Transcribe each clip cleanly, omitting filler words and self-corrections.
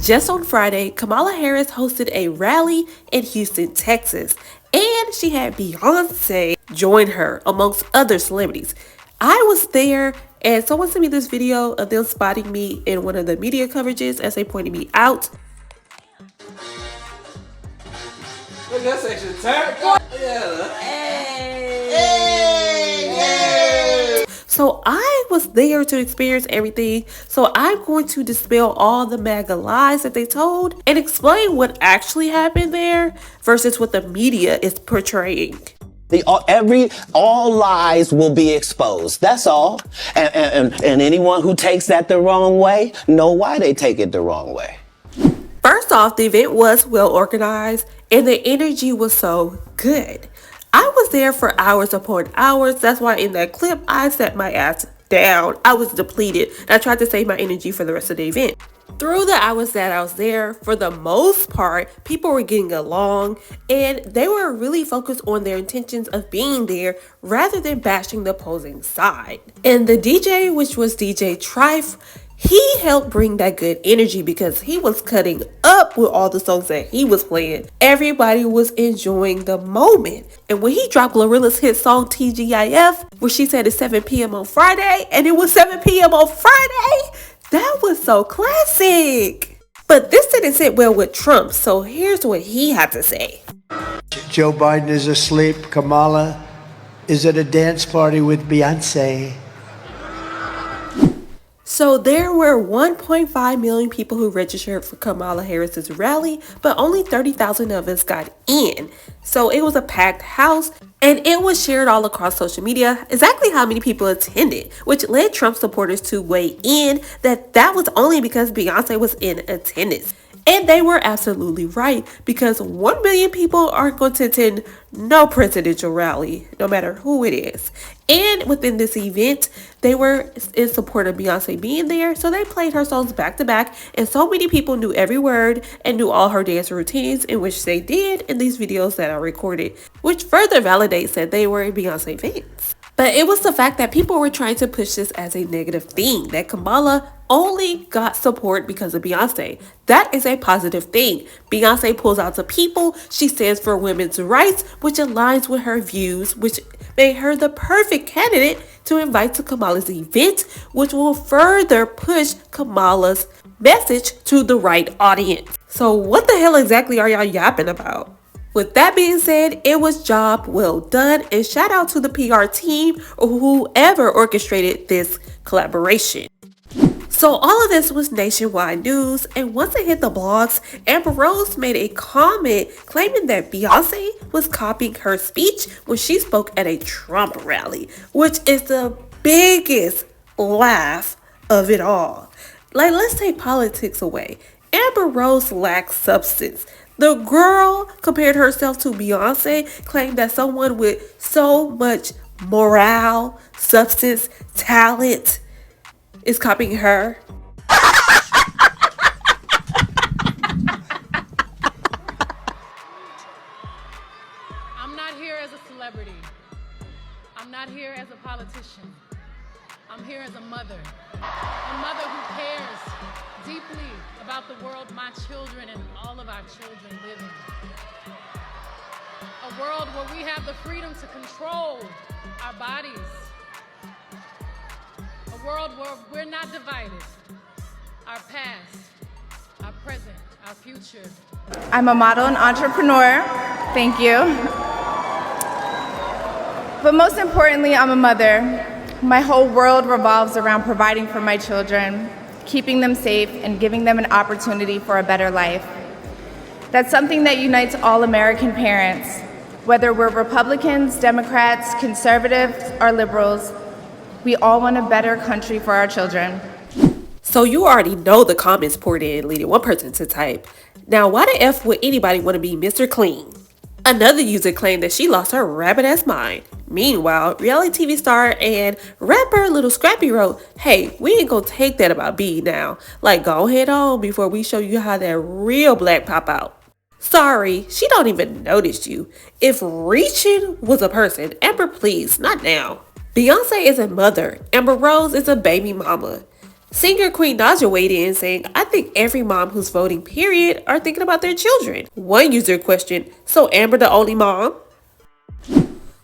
Just on Friday, Kamala Harris hosted a rally in Houston, Texas, and she had Beyoncé join her amongst other celebrities. I was there, and someone sent me this video of them spotting me in one of the media coverages as they pointed me out. Look, that section turned. Yeah. Hey. So I was there to experience everything. So I'm going to dispel all the MAGA lies that they told and explain what actually happened there versus what the media is portraying. All lies will be exposed. That's all. And anyone who takes that the wrong way, know why they take it the wrong way. First off, the event was well organized and the energy was so good. I was there for hours upon hours. That's why in that clip, I sat my ass down. I was depleted. And I tried to save my energy for the rest of the event. Through the hours that I was there, for the most part, people were getting along and they were really focused on their intentions of being there rather than bashing the opposing side. And the DJ, which was DJ Trife, he helped bring that good energy because he was cutting up with all the songs that he was playing. Everybody was enjoying the moment. And when he dropped Glorilla's hit song TGIF, where she said it's 7 p.m. on Friday, and it was 7 p.m. on Friday, that was so classic. But this didn't sit well with Trump, so here's what he had to say. Joe Biden is asleep. Kamala is at a dance party with Beyoncé. So there were 1.5 million people who registered for Kamala Harris's rally, but only 30,000 of us got in. So it was a packed house and it was shared all across social media exactly how many people attended, which led Trump supporters to weigh in that was only because Beyoncé was in attendance. And they were absolutely right because 1 million people aren't going to attend no presidential rally, no matter who it is. And within this event, they were in support of Beyoncé being there, so they played her songs back to back, and so many people knew every word and knew all her dance routines, in which they did in these videos that are recorded, which further validates that they were Beyoncé fans. But it was the fact that people were trying to push this as a negative thing, that Kamala only got support because of Beyoncé. That is a positive thing. Beyoncé pulls out to people. She stands for women's rights, which aligns with her views, which made her the perfect candidate to invite to Kamala's event, which will further push Kamala's message to the right audience. So what the hell exactly are y'all yapping about? With that being said, it was job well done, and shout out to the PR team or whoever orchestrated this collaboration. So all of this was nationwide news, and once it hit the blogs, Amber Rose made a comment claiming that Beyoncé was copying her speech when she spoke at a Trump rally, which is the biggest laugh of it all. Like, let's take politics away. Amber Rose lacks substance. The girl compared herself to Beyoncé, claimed that someone with so much morale, substance, talent is copying her. I'm not here as a celebrity. I'm not here as a politician. I'm here as a mother who cares deeply about the world my children and all of our children live in. A world where we have the freedom to control our bodies. A world where we're not divided. Our past, our present, our future. I'm a model and entrepreneur. Thank you. But most importantly, I'm a mother. My whole world revolves around providing for my children, keeping them safe, and giving them an opportunity for a better life. That's something that unites all American parents. Whether we're Republicans, Democrats, conservatives, or liberals, we all want a better country for our children. So you already know the comments poured in, leading one person to type, "Now why the F would anybody want to be Mr. Clean?" Another user claimed that she lost her rabbit-ass mind. Meanwhile, reality TV star and rapper Little Scrappy wrote, "Hey, we ain't gonna take that about B now. Like, go head on before we show you how that real black pop out." Sorry, she don't even notice you. If reaching was a person, Amber, please, not now. Beyoncé is a mother. Amber Rose is a baby mama. Singer Queen Naja weighed in saying, I think every mom who's voting period are thinking about their children. One user questioned, so Amber the only mom?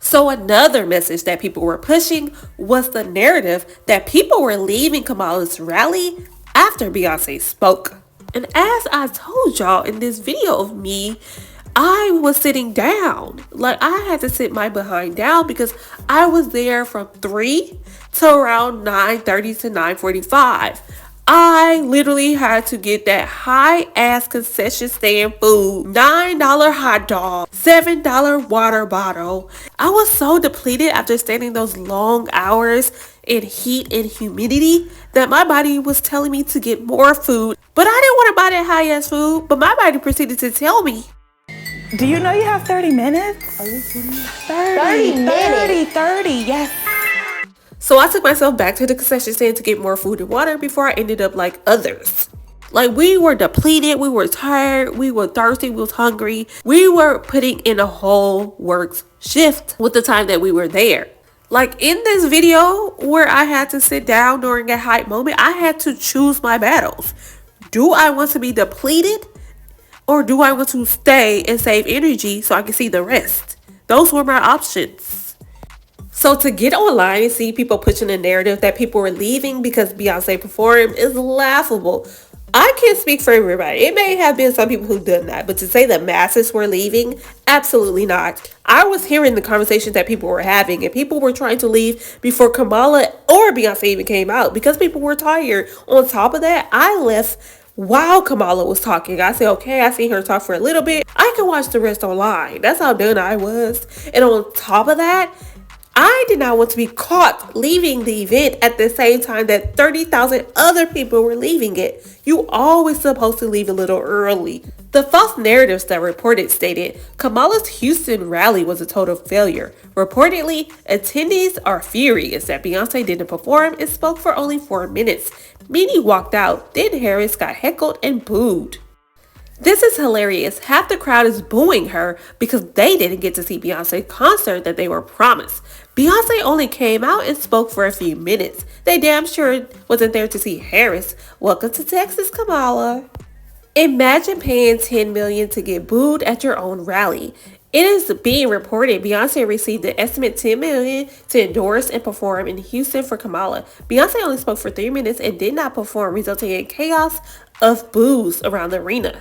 So another message that people were pushing was the narrative that people were leaving Kamala's rally after Beyoncé spoke. And as I told y'all in this video of me, I was sitting down. Like, I had to sit my behind down because I was there from 3 to around 9:30 to 9:45. I literally had to get that high ass concession stand food, $9 hot dog, $7 water bottle. I was so depleted after standing those long hours in heat and humidity that my body was telling me to get more food. But I didn't want to buy that high ass food, but my body proceeded to tell me, do you know you have 30 minutes? Are you kidding me? 30, yes. So I took myself back to the concession stand to get more food and water before I ended up like others. Like, we were depleted, we were tired, we were thirsty, we was hungry. We were putting in a whole work shift with the time that we were there. Like, in this video where I had to sit down during a hype moment, I had to choose my battles. Do I want to be depleted? Or do I want to stay and save energy so I can see the rest? Those were my options. So to get online and see people pushing the narrative that people were leaving because Beyoncé performed is laughable. I can't speak for everybody. It may have been some people who done that, but to say the masses were leaving, absolutely not. I was hearing the conversations that people were having, and people were trying to leave before Kamala or Beyoncé even came out because people were tired. On top of that, I left while Kamala was talking. I said, okay, I seen her talk for a little bit. I can watch the rest online. That's how done I was. And on top of that, I did not want to be caught leaving the event at the same time that 30,000 other people were leaving it. You always supposed to leave a little early. The false narratives that reported stated Kamala's Houston rally was a total failure. Reportedly, attendees are furious that Beyoncé didn't perform and spoke for only 4 minutes. Many walked out, then Harris got heckled and booed. This is hilarious. Half the crowd is booing her because they didn't get to see Beyonce's concert that they were promised. Beyonce only came out and spoke for a few minutes. They damn sure wasn't there to see Harris. Welcome to Texas, Kamala. Imagine paying $10 million to get booed at your own rally. It is being reported Beyonce received an estimate $10 million to endorse and perform in Houston for Kamala. Beyonce only spoke for 3 minutes and did not perform, resulting in chaos of boos around the arena.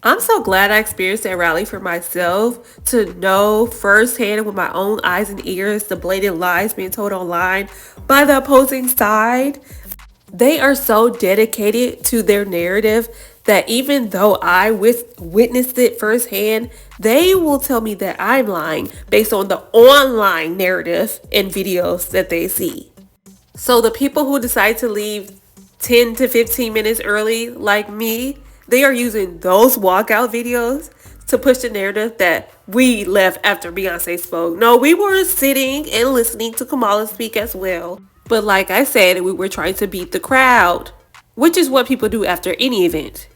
I'm so glad I experienced that rally for myself to know firsthand with my own eyes and ears the blatant lies being told online by the opposing side. They are so dedicated to their narrative that even though I witnessed it firsthand, they will tell me that I'm lying based on the online narrative and videos that they see. So the people who decide to leave 10 to 15 minutes early, like me, they are using those walkout videos to push the narrative that we left after Beyonce spoke. No, we were sitting and listening to Kamala speak as well. But like I said, we were trying to beat the crowd, which is what people do after any event.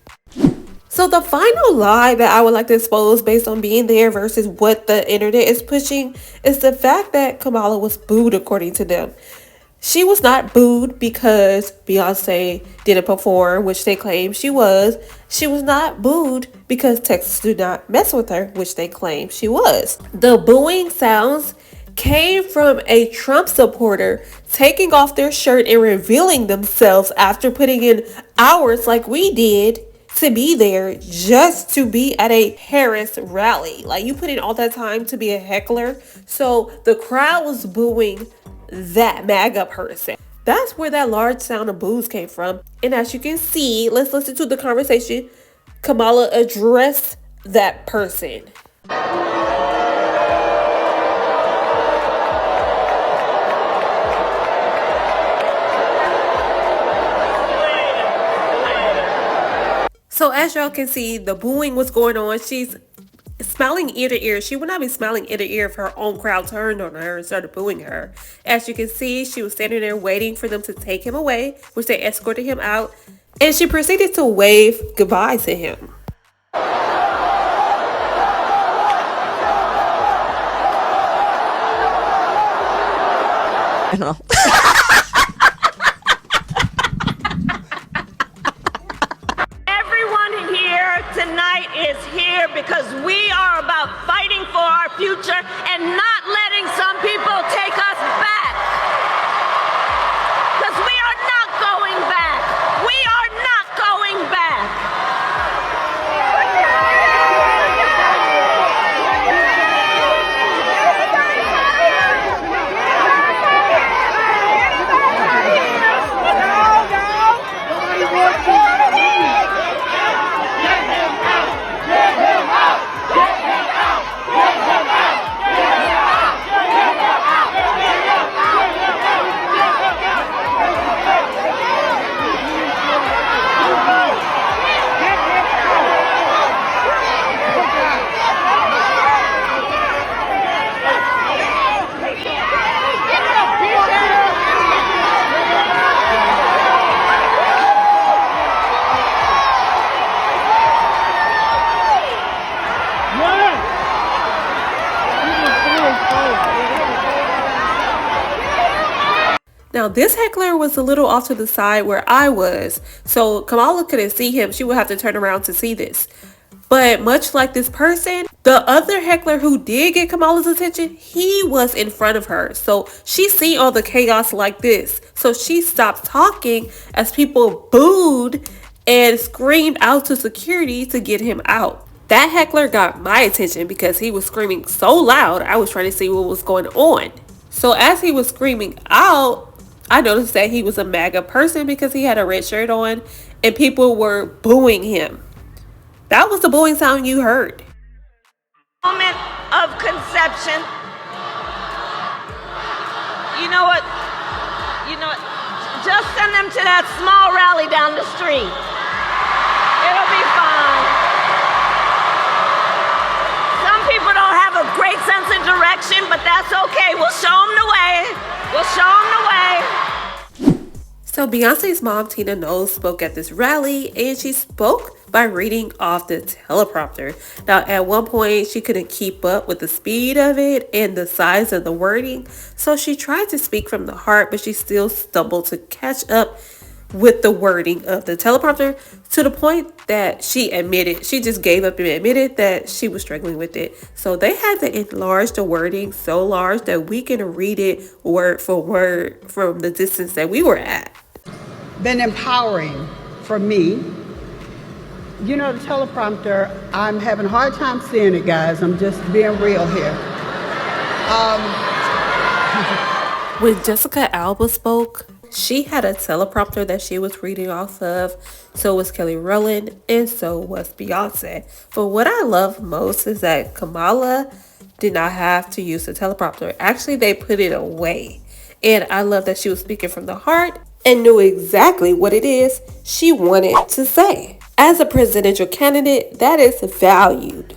So the final lie that I would like to expose based on being there versus what the internet is pushing is the fact that Kamala was booed according to them. She was not booed because Beyonce didn't perform, which they claim she was. She was not booed because Texas did not mess with her, which they claim she was. The booing sounds came from a Trump supporter taking off their shirt and revealing themselves after putting in hours like we did to be there just to be at a Harris rally. Like, you put in all that time to be a heckler. So the crowd was booing that MAGA person. That's where that large sound of boos came from. And as you can see, let's listen to the conversation Kamala addressed that person. So as y'all can see, the booing was going on. She's smiling ear to ear. She would not be smiling ear to ear if her own crowd turned on her and started booing her. As you can see, she was standing there waiting for them to take him away, which they escorted him out. And she proceeded to wave goodbye to him. Now, this heckler was a little off to the side where I was, so Kamala couldn't see him. She would have to turn around to see this. But much like this person, the other heckler who did get Kamala's attention, he was in front of her. So she seen all the chaos like this. So she stopped talking as people booed and screamed out to security to get him out. That heckler got my attention because he was screaming so loud, I was trying to see what was going on. So as he was screaming out, I noticed that he was a MAGA person because he had a red shirt on and people were booing him. That was the booing sound you heard. Moment of conception. You know what? Just send them to that small rally down the street. It'll be fine. Some people don't have a great sense of direction, but that's okay. We'll show them the way. We'll show them the way. So Beyonce's mom, Tina Knowles, spoke at this rally, and she spoke by reading off the teleprompter. Now, at one point, she couldn't keep up with the speed of it and the size of the wording, so she tried to speak from the heart, but she still stumbled to catch up with the wording of the teleprompter to the point that she just gave up and admitted that she was struggling with it. So they had to enlarge the wording so large that we can read it word for word from the distance that we were at. Been empowering for me. You know, the teleprompter, I'm having a hard time seeing it, guys. I'm just being real here. When Jessica Alba spoke, she had a teleprompter that she was reading off of. So was Kelly Rowland, and so was Beyonce. But what I love most is that Kamala did not have to use the teleprompter. Actually, they put it away. And I love that she was speaking from the heart and knew exactly what it is she wanted to say. As a presidential candidate, that is valued.